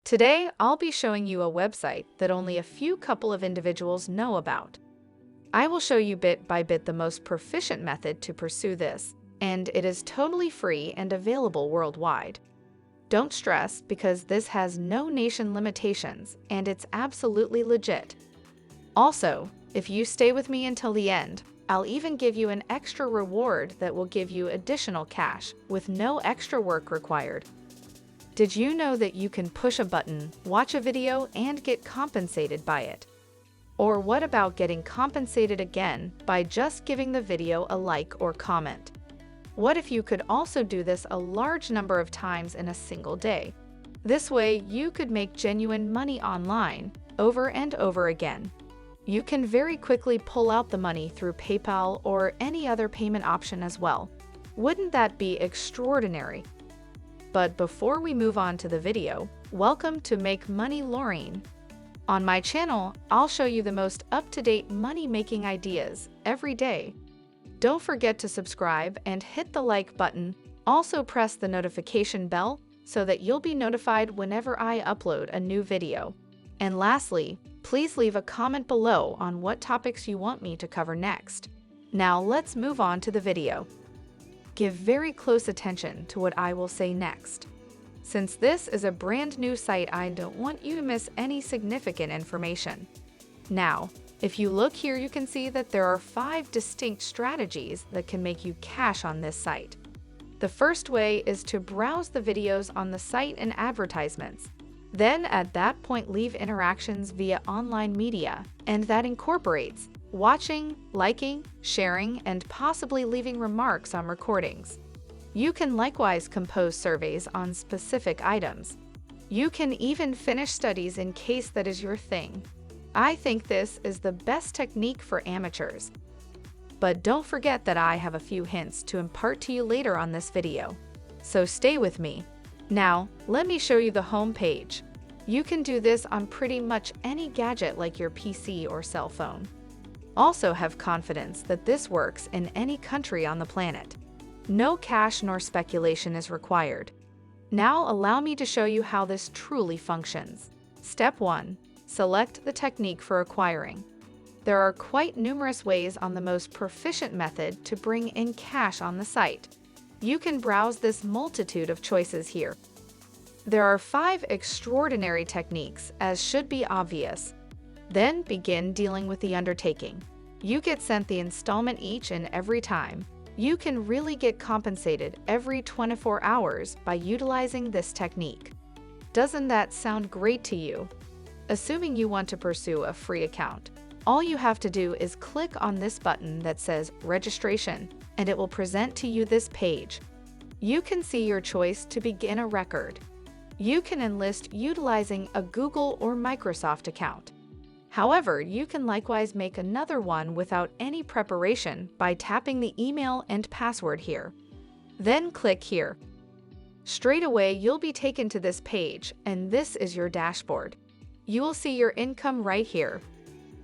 Today, I'll be showing you a website that only a few couple of individuals know about. I will show you bit by bit the most proficient method to pursue this, and it is totally free and available worldwide. Don't stress because this has no nation limitations and it's absolutely legit. Also, if you stay with me until the end, I'll even give you an extra reward that will give you additional cash with no extra work required. Did you know that you can push a button, watch a video, and get compensated by it? Or what about getting compensated again by just giving the video a like or comment? What if you could also do this a large number of times in a single day? This way, you could make genuine money online over and over again. You can very quickly pull out the money through PayPal or any other payment option as well. Wouldn't that be extraordinary? But before we move on to the video, welcome to Make Money Laureen. On my channel, I'll show you the most up-to-date money-making ideas every day. Don't forget to subscribe and hit the like button. Also press the notification bell so that you'll be notified whenever I upload a new video. And lastly, please leave a comment below on what topics you want me to cover next. Now let's move on to the video. Give very close attention to what I will say next. Since this is a brand new site, I don't want you to miss any significant information. Now, if you look here, you can see that there are 5 distinct strategies that can make you cash on this site. The first way is to browse the videos on the site and advertisements. Then at that point, leave interactions via online media, and that incorporates watching, liking, sharing, and possibly leaving remarks on recordings. You can likewise compose surveys on specific items. You can even finish studies in case that is your thing. I think this is the best technique for amateurs. But don't forget that I have a few hints to impart to you later on this video. So stay with me. Now, let me show you the home page. You can do this on pretty much any gadget like your PC or cell phone. Also have confidence that this works in any country on the planet. No cash nor speculation is required. Now allow me to show you how this truly functions. Step 1. Select the technique for acquiring. There are quite numerous ways on the most proficient method to bring in cash on the site. You can browse this multitude of choices here. There are 5 extraordinary techniques, as should be obvious. Then begin dealing with the undertaking. You get sent the installment each and every time. You can really get compensated every 24 hours by utilizing this technique. Doesn't that sound great to you? Assuming you want to pursue a free account, all you have to do is click on this button that says Registration, and it will present to you this page. You can see your choice to begin a record. You can enlist utilizing a Google or Microsoft account. However, you can likewise make another one without any preparation by tapping the email and password here. Then click here. Straight away, you'll be taken to this page, and this is your dashboard. You will see your income right here.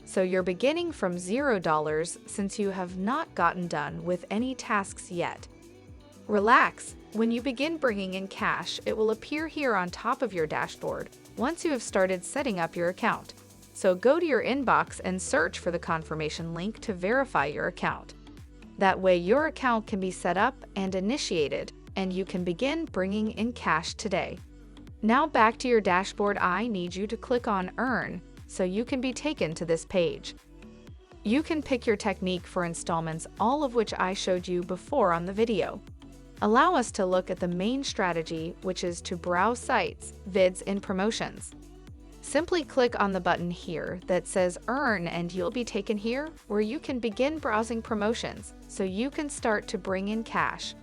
So you're beginning from $0 since you have not gotten done with any tasks yet. Relax. When you begin bringing in cash, it will appear here on top of your dashboard once you have started setting up your account. So go to your inbox and search for the confirmation link to verify your account. That way your account can be set up and initiated, and you can begin bringing in cash today. Now back to your dashboard, I need you to click on Earn so you can be taken to this page. You can pick your technique for installments, all of which I showed you before on the video. Allow us to look at the main strategy, which is to browse sites, vids, and promotions. Simply click on the button here that says Earn and you'll be taken here where you can begin browsing promotions so you can start to bring in cash.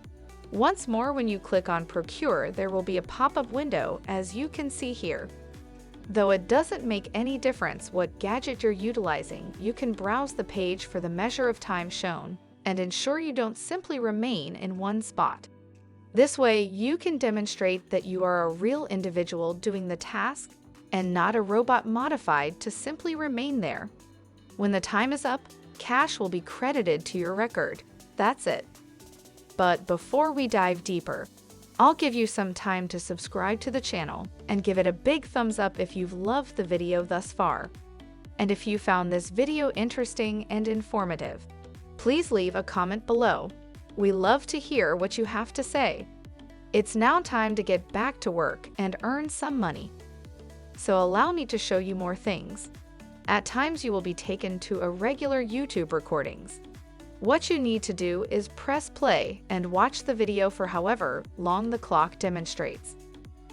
Once more, when you click on Procure, there will be a pop-up window as you can see here. Though it doesn't make any difference what gadget you're utilizing, you can browse the page for the measure of time shown and ensure you don't simply remain in one spot. This way, you can demonstrate that you are a real individual doing the task and not a robot modified to simply remain there. When the time is up, cash will be credited to your record. That's it. But before we dive deeper, I'll give you some time to subscribe to the channel and give it a big thumbs up if you've loved the video thus far. And if you found this video interesting and informative, please leave a comment below. We love to hear what you have to say. It's now time to get back to work and earn some money. So allow me to show you more things. At times you will be taken to irregular YouTube recordings. What you need to do is press play and watch the video for however long the clock demonstrates.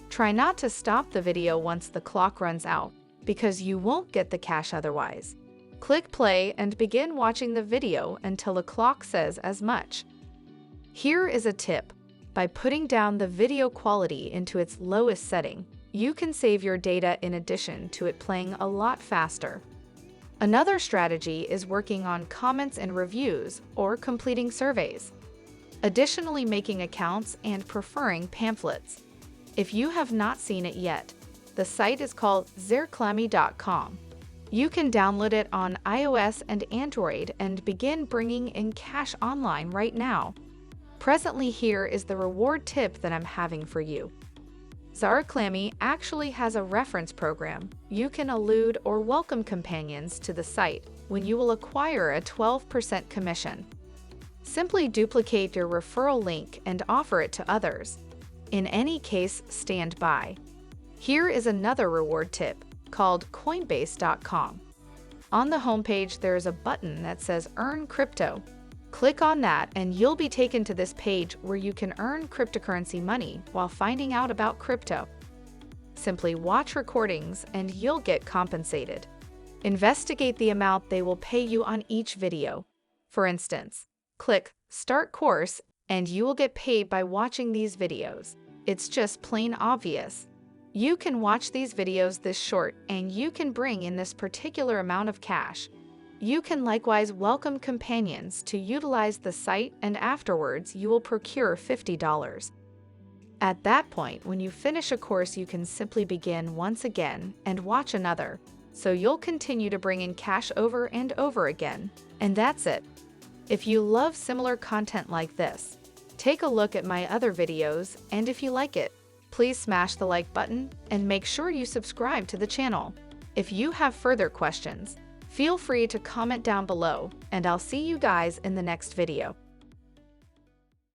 Try not to stop the video once the clock runs out, because you won't get the cash otherwise. Click play and begin watching the video until the clock says as much. Here is a tip. By putting down the video quality into its lowest setting, you can save your data in addition to it playing a lot faster. Another strategy is working on comments and reviews or completing surveys. Additionally, making accounts and preferring pamphlets. If you have not seen it yet, the site is called Zerklami.com. You can download it on iOS and Android and begin bringing in cash online right now. Presently, here is the reward tip that I'm having for you. Zerklami actually has a reference program. You can elude or welcome companions to the site when you will acquire a 12% commission. Simply duplicate your referral link and offer it to others. In any case, stand by. Here is another reward tip called Coinbase.com. On the homepage, there is a button that says Earn Crypto. Click on that and you'll be taken to this page where you can earn cryptocurrency money while finding out about crypto. Simply watch recordings and you'll get compensated. Investigate the amount they will pay you on each video. For instance, click Start Course and you will get paid by watching these videos. It's just plain obvious. You can watch these videos this short and you can bring in this particular amount of cash. You can likewise welcome companions to utilize the site and afterwards you will procure $50. At that point, when you finish a course, you can simply begin once again and watch another, so you'll continue to bring in cash over and over again. And that's it. If you love similar content like this, take a look at my other videos, and if you like it, please smash the like button and make sure you subscribe to the channel. If you have further questions, feel free to comment down below, and I'll see you guys in the next video.